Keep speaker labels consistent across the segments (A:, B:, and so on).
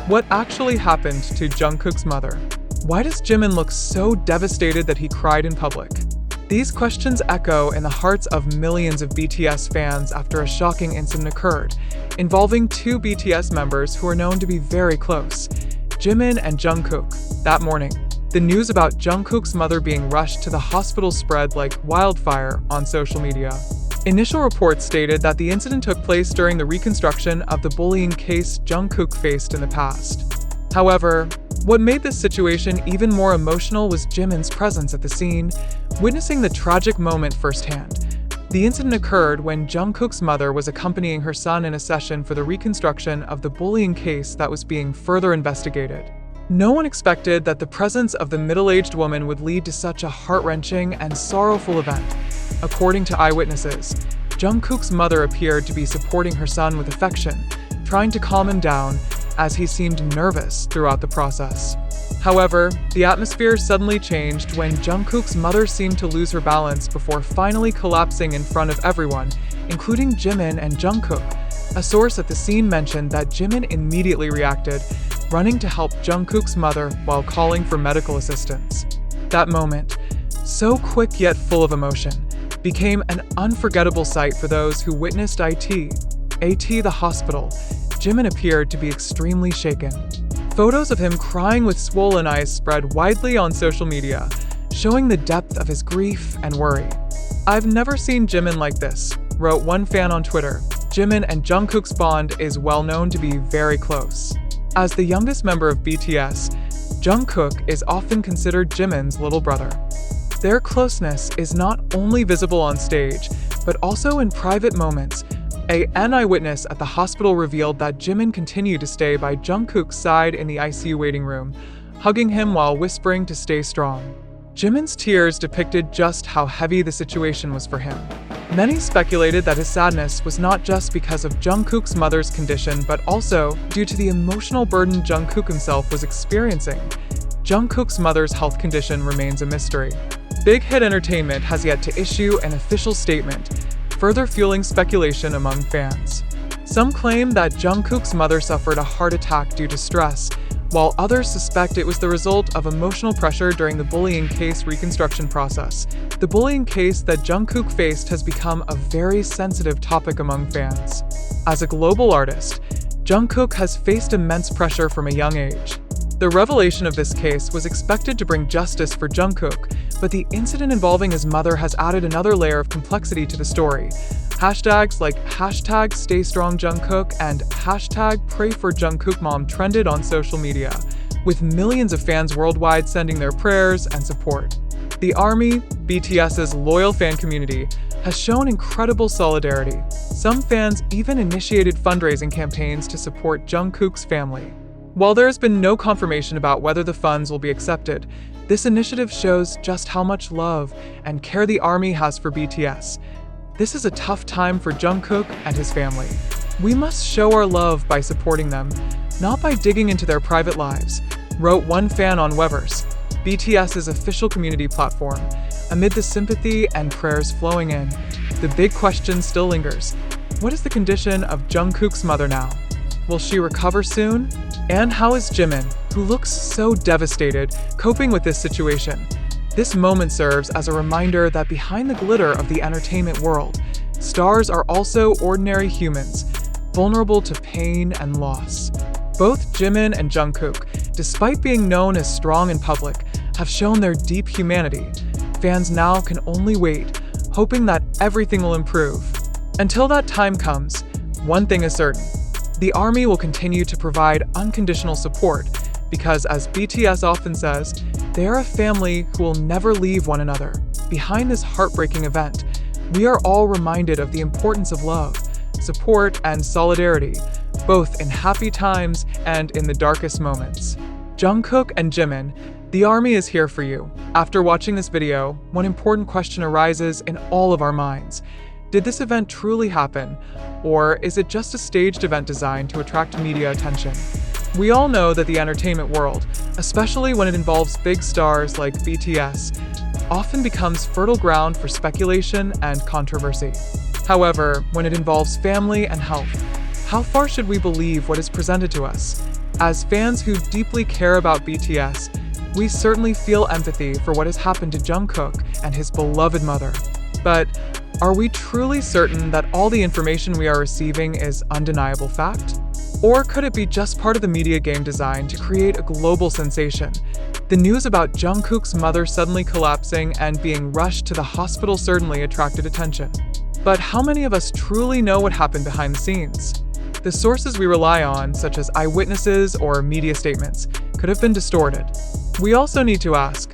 A: What actually happened to Jungkook's mother? Why does Jimin look so devastated that he cried in public? These questions echo in the hearts of millions of BTS fans after a shocking incident occurred, involving two BTS members who are known to be very close, Jimin and Jungkook. That morning, the news about Jungkook's mother being rushed to the hospital spread like wildfire on social media. Initial reports stated that the incident took place during the reconstruction of the bullying case Jungkook faced in the past. However, what made this situation even more emotional was Jimin's presence at the scene, witnessing the tragic moment firsthand. The incident occurred when Jungkook's mother was accompanying her son in a session for the reconstruction of the bullying case that was being further investigated. No one expected that the presence of the middle-aged woman would lead to such a heart-wrenching and sorrowful event. According to eyewitnesses, Jungkook's mother appeared to be supporting her son with affection, trying to calm him down as he seemed nervous throughout the process. However, the atmosphere suddenly changed when Jungkook's mother seemed to lose her balance before finally collapsing in front of everyone, including Jimin and Jungkook. A source at the scene mentioned that Jimin immediately reacted, running to help Jungkook's mother while calling for medical assistance. That moment, so quick yet full of emotion, became an unforgettable sight for those who witnessed it. The hospital, Jimin appeared to be extremely shaken. Photos of him crying with swollen eyes spread widely on social media, showing the depth of his grief and worry. "I've never seen Jimin like this," wrote one fan on Twitter. Jimin and Jungkook's bond is well known to be very close. As the youngest member of BTS, Jungkook is often considered Jimin's little brother. Their closeness is not only visible on stage, but also in private moments. An eyewitness at the hospital revealed that Jimin continued to stay by Jungkook's side in the ICU waiting room, hugging him while whispering to stay strong. Jimin's tears depicted just how heavy the situation was for him. Many speculated that his sadness was not just because of Jungkook's mother's condition, but also due to the emotional burden Jungkook himself was experiencing. Jungkook's mother's health condition remains a mystery. Big Hit Entertainment has yet to issue an official statement, further fueling speculation among fans. Some claim that Jungkook's mother suffered a heart attack due to stress, while others suspect it was the result of emotional pressure during the bullying case reconstruction process. The bullying case that Jungkook faced has become a very sensitive topic among fans. As a global artist, Jungkook has faced immense pressure from a young age. The revelation of this case was expected to bring justice for Jungkook, but the incident involving his mother has added another layer of complexity to the story. Hashtags like #StayStrongJungkook and #PrayForJungkookMom trended on social media, with millions of fans worldwide sending their prayers and support. The ARMY, BTS's loyal fan community, has shown incredible solidarity. Some fans even initiated fundraising campaigns to support Jungkook's family. While there has been no confirmation about whether the funds will be accepted, this initiative shows just how much love and care the ARMY has for BTS. This is a tough time for Jungkook and his family. We must show our love by supporting them, not by digging into their private lives, wrote one fan on Weverse, BTS's official community platform. Amid the sympathy and prayers flowing in, the big question still lingers. What is the condition of Jungkook's mother now? Will she recover soon? And how is Jimin, who looks so devastated, coping with this situation? This moment serves as a reminder that behind the glitter of the entertainment world, stars are also ordinary humans, vulnerable to pain and loss. Both Jimin and Jungkook, despite being known as strong in public, have shown their deep humanity. Fans now can only wait, hoping that everything will improve. Until that time comes, one thing is certain. The ARMY will continue to provide unconditional support because, as BTS often says, they are a family who will never leave one another. Behind this heartbreaking event, we are all reminded of the importance of love, support, and solidarity, both in happy times and in the darkest moments. Jungkook and Jimin, the ARMY is here for you. After watching this video, one important question arises in all of our minds. Did this event truly happen, or is it just a staged event designed to attract media attention? We all know that the entertainment world, especially when it involves big stars like BTS, often becomes fertile ground for speculation and controversy. However, when it involves family and health, how far should we believe what is presented to us? As fans who deeply care about BTS, we certainly feel empathy for what has happened to Jungkook and his beloved mother. But are we truly certain that all the information we are receiving is undeniable fact? Or could it be just part of the media game designed to create a global sensation? The news about Jungkook's mother suddenly collapsing and being rushed to the hospital certainly attracted attention. But how many of us truly know what happened behind the scenes? The sources we rely on, such as eyewitnesses or media statements, could have been distorted. We also need to ask,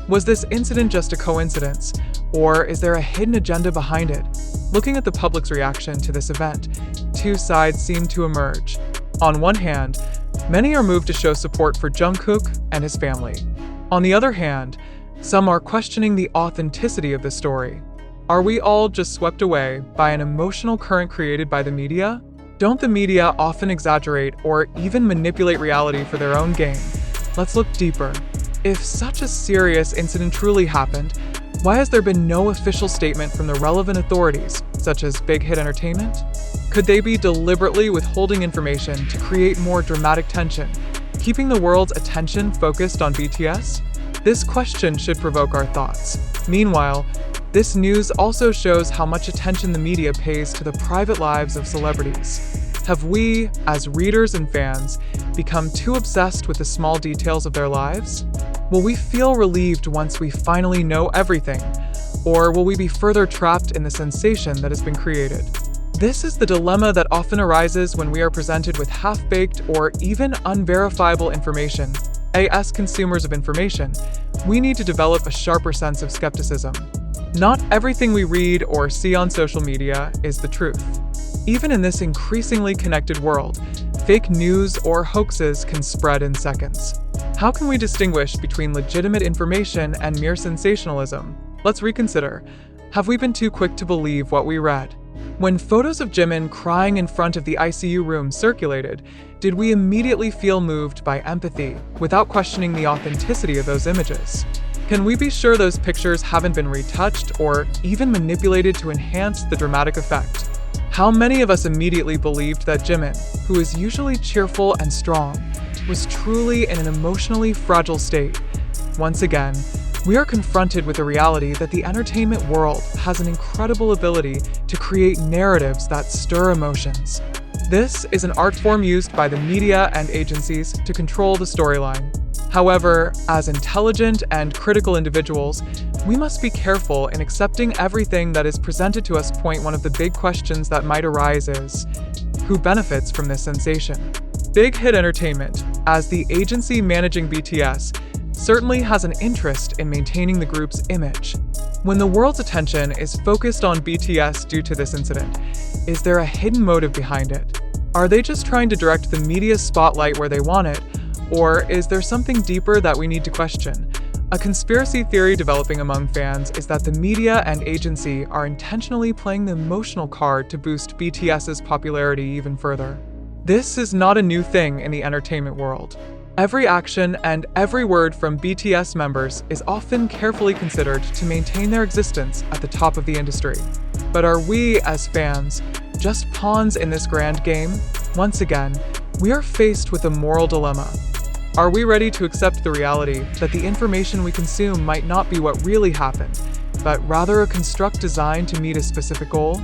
A: was this incident just a coincidence, or is there a hidden agenda behind it? Looking at the public's reaction to this event, two sides seem to emerge. On one hand, many are moved to show support for Jungkook and his family. On the other hand, some are questioning the authenticity of the story. Are we all just swept away by an emotional current created by the media? Don't the media often exaggerate or even manipulate reality for their own gain? Let's look deeper. If such a serious incident truly happened, why has there been no official statement from the relevant authorities, such as Big Hit Entertainment? Could they be deliberately withholding information to create more dramatic tension, keeping the world's attention focused on BTS? This question should provoke our thoughts. Meanwhile, this news also shows how much attention the media pays to the private lives of celebrities. Have we, as readers and fans, become too obsessed with the small details of their lives? Will we feel relieved once we finally know everything, or will we be further trapped in the sensation that has been created? This is the dilemma that often arises when we are presented with half-baked or even unverifiable information. As consumers of information, we need to develop a sharper sense of skepticism. Not everything we read or see on social media is the truth. Even in this increasingly connected world, fake news or hoaxes can spread in seconds. How can we distinguish between legitimate information and mere sensationalism? Let's reconsider. Have we been too quick to believe what we read? When photos of Jimin crying in front of the ICU room circulated, did we immediately feel moved by empathy without questioning the authenticity of those images? Can we be sure those pictures haven't been retouched or even manipulated to enhance the dramatic effect? How many of us immediately believed that Jimin, who is usually cheerful and strong, was truly in an emotionally fragile state? Once again, we are confronted with the reality that the entertainment world has an incredible ability to create narratives that stir emotions. This is an art form used by the media and agencies to control the storyline. However, as intelligent and critical individuals, we must be careful in accepting everything that is presented to us. One of the big questions that might arise is, who benefits from this sensation? Big Hit Entertainment, as the agency managing BTS, certainly has an interest in maintaining the group's image. When the world's attention is focused on BTS due to this incident, is there a hidden motive behind it? Are they just trying to direct the media spotlight where they want it, or is there something deeper that we need to question? A conspiracy theory developing among fans is that the media and agency are intentionally playing the emotional card to boost BTS's popularity even further. This is not a new thing in the entertainment world. Every action and every word from BTS members is often carefully considered to maintain their existence at the top of the industry. But are we, as fans, just pawns in this grand game? Once again, we are faced with a moral dilemma. Are we ready to accept the reality that the information we consume might not be what really happened, but rather a construct designed to meet a specific goal?